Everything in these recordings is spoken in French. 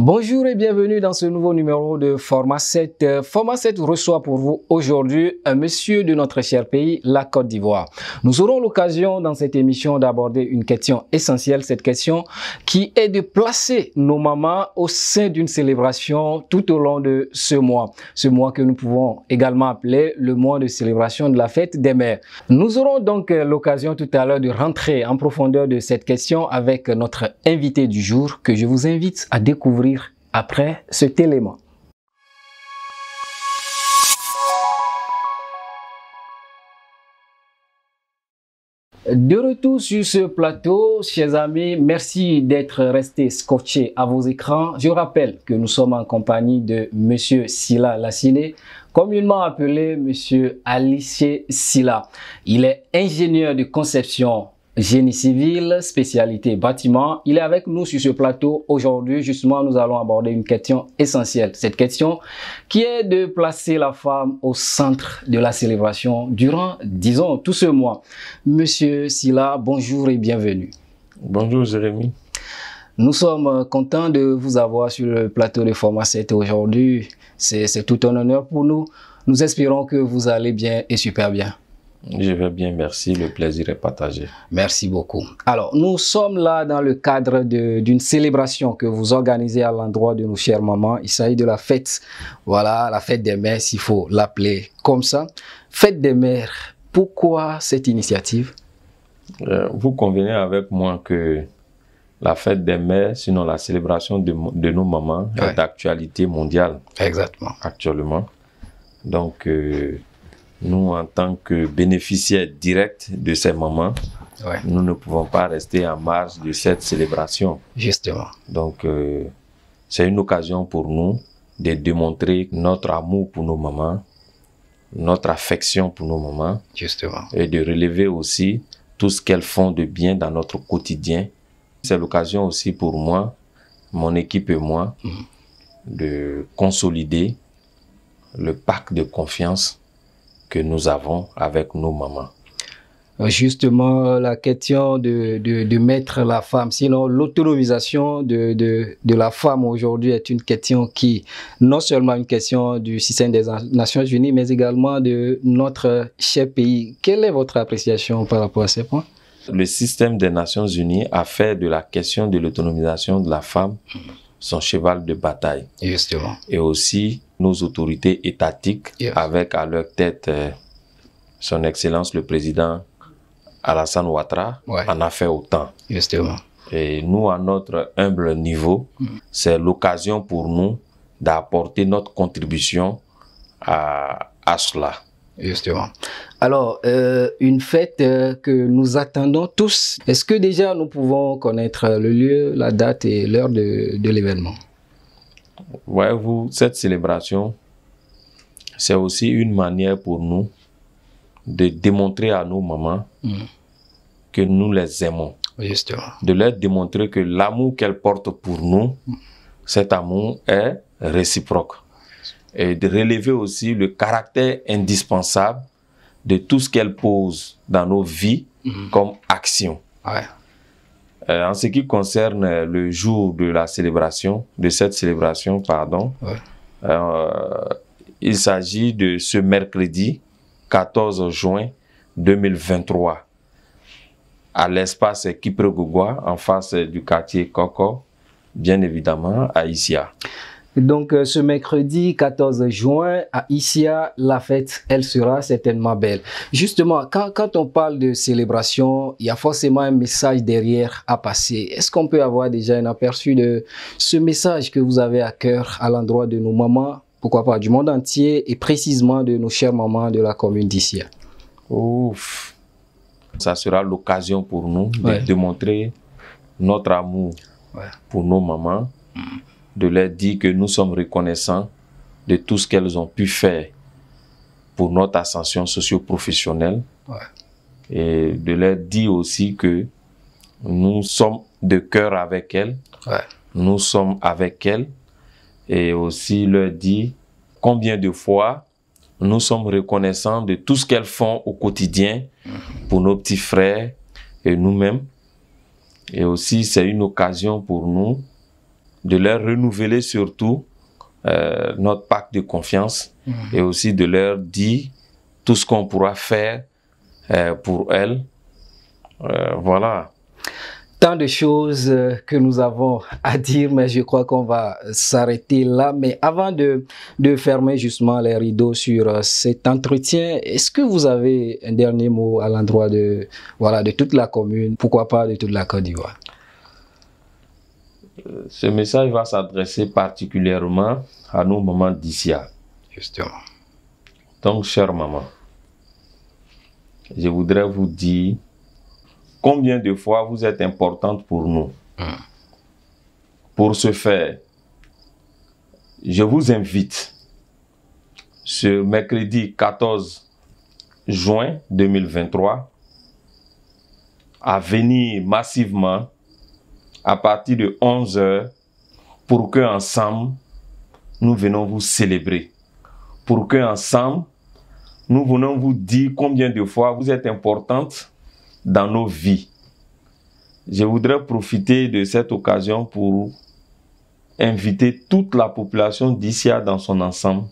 Bonjour et bienvenue dans ce nouveau numéro de Format 7. Format 7 reçoit pour vous aujourd'hui un monsieur de notre cher pays, la Côte d'Ivoire. Nous aurons l'occasion dans cette émission d'aborder une question essentielle, cette question qui est de placer nos mamans au sein d'une célébration tout au long de ce mois que nous pouvons également appeler le mois de célébration de la fête des mères. Nous aurons donc l'occasion tout à l'heure de rentrer en profondeur de cette question avec notre invité du jour que je vous invite à découvrir après cet élément. De retour sur ce plateau, chers amis, merci d'être restés scotchés à vos écrans. Je rappelle que nous sommes en compagnie de Monsieur Sylla Lassine, communément appelé Monsieur Alice Sylla. Il est ingénieur de conception génie civil, spécialité bâtiment. Il est avec nous sur ce plateau aujourd'hui. Justement, nous allons aborder une question essentielle. Cette question qui est de placer la femme au centre de la célébration durant, disons, tout ce mois. Monsieur Sylla, bonjour et bienvenue. Bonjour Jérémy. Nous sommes contents de vous avoir sur le plateau de Format 7 aujourd'hui. C'est tout un honneur pour nous. Nous espérons que vous allez bien et super bien. Je vais bien, merci. Le plaisir est partagé. Merci beaucoup. Alors, nous sommes là dans le cadre d'une célébration que vous organisez à l'endroit de nos chères mamans. Il s'agit de la fête, voilà, la fête des mères, s'il faut l'appeler comme ça. Fête des mères, pourquoi cette initiative? Vous convenez avec moi que la fête des mères, sinon la célébration de nos mamans, est d'actualité mondiale. Exactement. Actuellement. Donc, nous, en tant que bénéficiaires directs de ces mamans, nous ne pouvons pas rester en marge de cette célébration. Justement. Donc, c'est une occasion pour nous de démontrer notre amour pour nos mamans, notre affection pour nos mamans. Justement. Et de relever aussi tout ce qu'elles font de bien dans notre quotidien. C'est l'occasion aussi pour moi, mon équipe et moi, de consolider le pacte de confiance que nous avons avec nos mamans. Justement, la question de mettre la femme, sinon l'autonomisation de la femme aujourd'hui est une question qui, non seulement une question du système des Nations Unies, mais également de notre cher pays. Quelle est votre appréciation par rapport à ces points? Le système des Nations Unies a fait de la question de l'autonomisation de la femme son cheval de bataille. Justement. Et aussi nos autorités étatiques, avec à leur tête son Excellence le Président Alassane Ouattara, en a fait autant. Justement. Et nous, à notre humble niveau, c'est l'occasion pour nous d'apporter notre contribution à cela. Justement. Alors, une fête que nous attendons tous. Est-ce que déjà nous pouvons connaître le lieu, la date et l'heure de l'événement? Voyez-vous, cette célébration, c'est aussi une manière pour nous de démontrer à nos mamans que nous les aimons. Justement. De leur démontrer que l'amour qu'elles portent pour nous, cet amour est réciproque. Et de relever aussi le caractère indispensable de tout ce qu'elles posent dans nos vies comme action. En ce qui concerne le jour de la célébration, de cette célébration, pardon, il s'agit de ce mercredi 14 juin 2023 à l'espace Kipregougwa, en face du quartier Koko, bien évidemment à Issia. Donc, ce mercredi 14 juin, à Issia, la fête, elle sera certainement belle. Justement, quand on parle de célébration, il y a forcément un message derrière à passer. Est-ce qu'on peut avoir déjà un aperçu de ce message que vous avez à cœur à l'endroit de nos mamans, pourquoi pas du monde entier, et précisément de nos chères mamans de la commune d'Issia? Ouf! Ça sera l'occasion pour nous de démontrer notre amour pour nos mamans, de leur dire que nous sommes reconnaissants de tout ce qu'elles ont pu faire pour notre ascension socio-professionnelle. Et de leur dire aussi que nous sommes de cœur avec elles, nous sommes avec elles, et aussi leur dire combien de fois nous sommes reconnaissants de tout ce qu'elles font au quotidien pour nos petits frères et nous-mêmes. Et aussi, c'est une occasion pour nous de leur renouveler surtout notre pacte de confiance et aussi de leur dire tout ce qu'on pourra faire pour elles. Voilà. Tant de choses que nous avons à dire, mais je crois qu'on va s'arrêter là. Mais avant de fermer justement les rideaux sur cet entretien, est-ce que vous avez un dernier mot à l'endroit de toute la commune, pourquoi pas de toute la Côte d'Ivoire? Ce message va s'adresser particulièrement à nos mamans d'Issia. Justement. Donc, chère maman, je voudrais vous dire combien de fois vous êtes importante pour nous. Pour ce faire, je vous invite ce mercredi 14 juin 2023 à venir massivement à partir de 11 h pour que ensemble nous venons vous célébrer. Pour que ensemble nous venons vous dire combien de fois vous êtes importante dans nos vies. Je voudrais profiter de cette occasion pour inviter toute la population d'Issia dans son ensemble,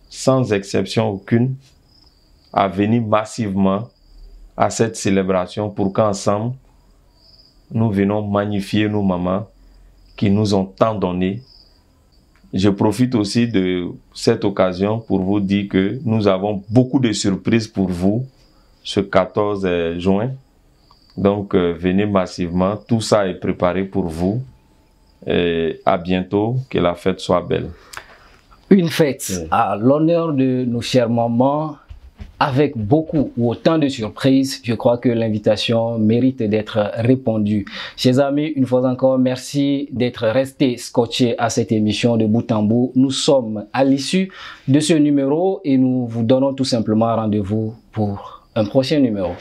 sans exception aucune, à venir massivement à cette célébration pour qu'ensemble, nous venons magnifier nos mamans qui nous ont tant donné. Je profite aussi de cette occasion pour vous dire que nous avons beaucoup de surprises pour vous ce 14 juin. Donc, venez massivement. Tout ça est préparé pour vous. Et à bientôt. Que la fête soit belle. Une fête à l'honneur de nos chères mamans, avec beaucoup ou autant de surprises. Je crois que l'invitation mérite d'être répondue. Chers amis, une fois encore, merci d'être restés scotchés à cette émission de bout en bout. Nous sommes à l'issue de ce numéro et nous vous donnons tout simplement rendez-vous pour un prochain numéro.